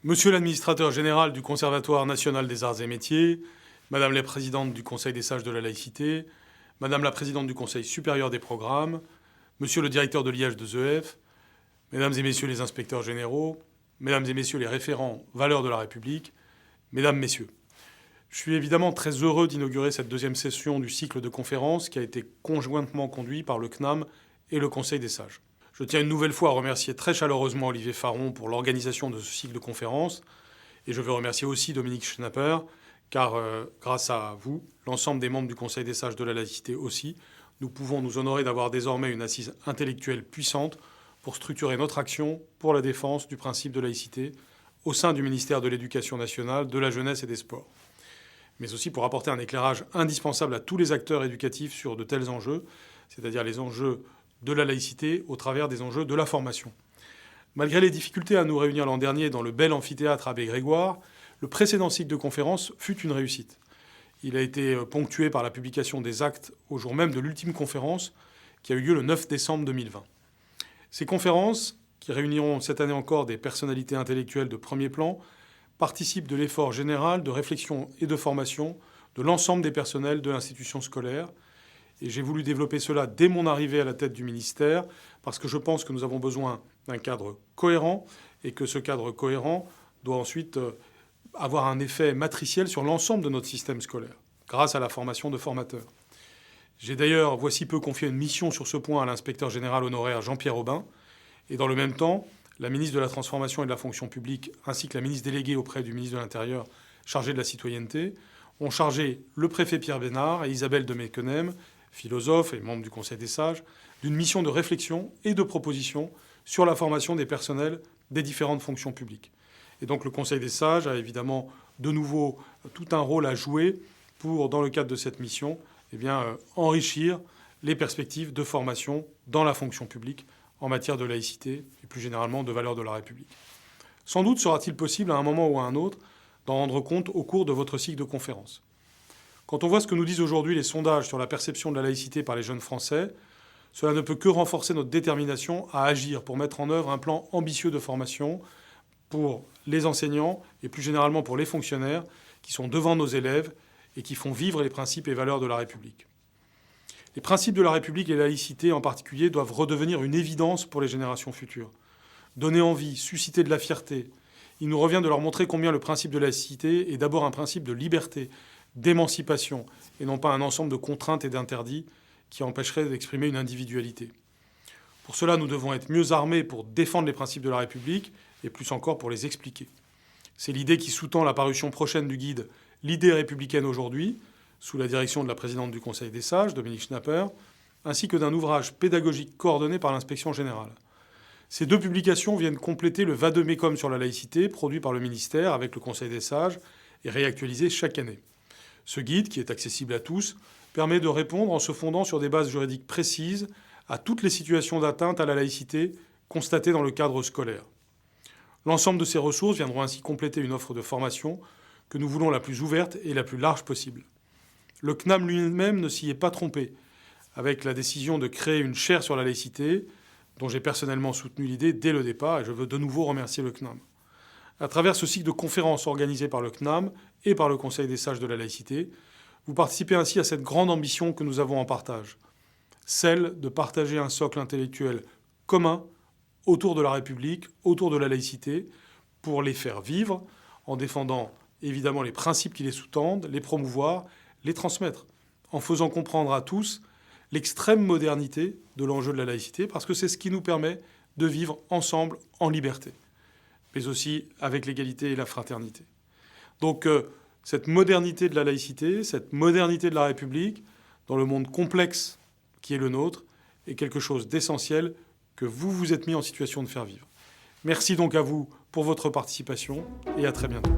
Monsieur l'administrateur général du Conservatoire national des arts et métiers, Madame la présidente du Conseil des sages de la laïcité, Madame la présidente du Conseil supérieur des programmes, Monsieur le directeur de l'IH de ZEF, Mesdames et Messieurs les inspecteurs généraux, Mesdames et Messieurs les référents valeurs de la République, Mesdames, Messieurs. Je suis évidemment très heureux d'inaugurer cette deuxième session du cycle de conférences qui a été conjointement conduit par le CNAM et le Conseil des sages. Je tiens une nouvelle fois à remercier très chaleureusement Olivier Faron pour l'organisation de ce cycle de conférences. Et je veux remercier aussi Dominique Schnapper, car grâce à vous, l'ensemble des membres du Conseil des sages de la laïcité aussi, nous pouvons nous honorer d'avoir désormais une assise intellectuelle puissante pour structurer notre action pour la défense du principe de laïcité au sein du ministère de l'Éducation nationale, de la jeunesse et des sports. Mais aussi pour apporter un éclairage indispensable à tous les acteurs éducatifs sur de tels enjeux, c'est-à-dire les enjeux de la laïcité au travers des enjeux de la formation. Malgré les difficultés à nous réunir l'an dernier dans le bel amphithéâtre Abbé Grégoire, le précédent cycle de conférences fut une réussite. Il a été ponctué par la publication des actes au jour même de l'ultime conférence qui a eu lieu le 9 décembre 2020. Ces conférences, qui réuniront cette année encore des personnalités intellectuelles de premier plan, participent de l'effort général de réflexion et de formation de l'ensemble des personnels de l'institution scolaire. Et j'ai voulu développer cela dès mon arrivée à la tête du ministère, parce que je pense que nous avons besoin d'un cadre cohérent, et que ce cadre cohérent doit ensuite avoir un effet matriciel sur l'ensemble de notre système scolaire, grâce à la formation de formateurs. J'ai d'ailleurs, voici peu, confié une mission sur ce point à l'inspecteur général honoraire Jean-Pierre Aubin, et dans le même temps, la ministre de la Transformation et de la Fonction publique, ainsi que la ministre déléguée auprès du ministre de l'Intérieur chargée de la citoyenneté, ont chargé le préfet Pierre Bénard et Isabelle de Mecquenem, philosophe et membre du Conseil des sages, d'une mission de réflexion et de proposition sur la formation des personnels des différentes fonctions publiques. Et donc le Conseil des sages a évidemment de nouveau tout un rôle à jouer pour, dans le cadre de cette mission, enrichir les perspectives de formation dans la fonction publique en matière de laïcité et plus généralement de valeurs de la République. Sans doute sera-t-il possible à un moment ou à un autre d'en rendre compte au cours de votre cycle de conférences. Quand on voit ce que nous disent aujourd'hui les sondages sur la perception de la laïcité par les jeunes Français, cela ne peut que renforcer notre détermination à agir pour mettre en œuvre un plan ambitieux de formation pour les enseignants et plus généralement pour les fonctionnaires qui sont devant nos élèves et qui font vivre les principes et valeurs de la République. Les principes de la République et la laïcité en particulier doivent redevenir une évidence pour les générations futures. Donner envie, susciter de la fierté. Il nous revient de leur montrer combien le principe de laïcité est d'abord un principe de liberté, d'émancipation, et non pas un ensemble de contraintes et d'interdits qui empêcheraient d'exprimer une individualité. Pour cela, nous devons être mieux armés pour défendre les principes de la République et plus encore pour les expliquer. C'est l'idée qui sous-tend la parution prochaine du guide « L'idée républicaine aujourd'hui », sous la direction de la présidente du Conseil des sages, Dominique Schnapper, ainsi que d'un ouvrage pédagogique coordonné par l'Inspection générale. Ces deux publications viennent compléter le Vademecum sur la laïcité, produit par le ministère avec le Conseil des sages et réactualisé chaque année. Ce guide, qui est accessible à tous, permet de répondre en se fondant sur des bases juridiques précises à toutes les situations d'atteinte à la laïcité constatées dans le cadre scolaire. L'ensemble de ces ressources viendront ainsi compléter une offre de formation que nous voulons la plus ouverte et la plus large possible. Le CNAM lui-même ne s'y est pas trompé, avec la décision de créer une chaire sur la laïcité, dont j'ai personnellement soutenu l'idée dès le départ, et je veux de nouveau remercier le CNAM. À travers ce cycle de conférences organisé par le CNAM et par le Conseil des sages de la laïcité, vous participez ainsi à cette grande ambition que nous avons en partage, celle de partager un socle intellectuel commun autour de la République, autour de la laïcité, pour les faire vivre, en défendant évidemment les principes qui les sous-tendent, les promouvoir, les transmettre, en faisant comprendre à tous l'extrême modernité de l'enjeu de la laïcité, parce que c'est ce qui nous permet de vivre ensemble en liberté, mais aussi avec l'égalité et la fraternité. Donc cette modernité de la laïcité, cette modernité de la République, dans le monde complexe qui est le nôtre, est quelque chose d'essentiel que vous vous êtes mis en situation de faire vivre. Merci donc à vous pour votre participation et à très bientôt.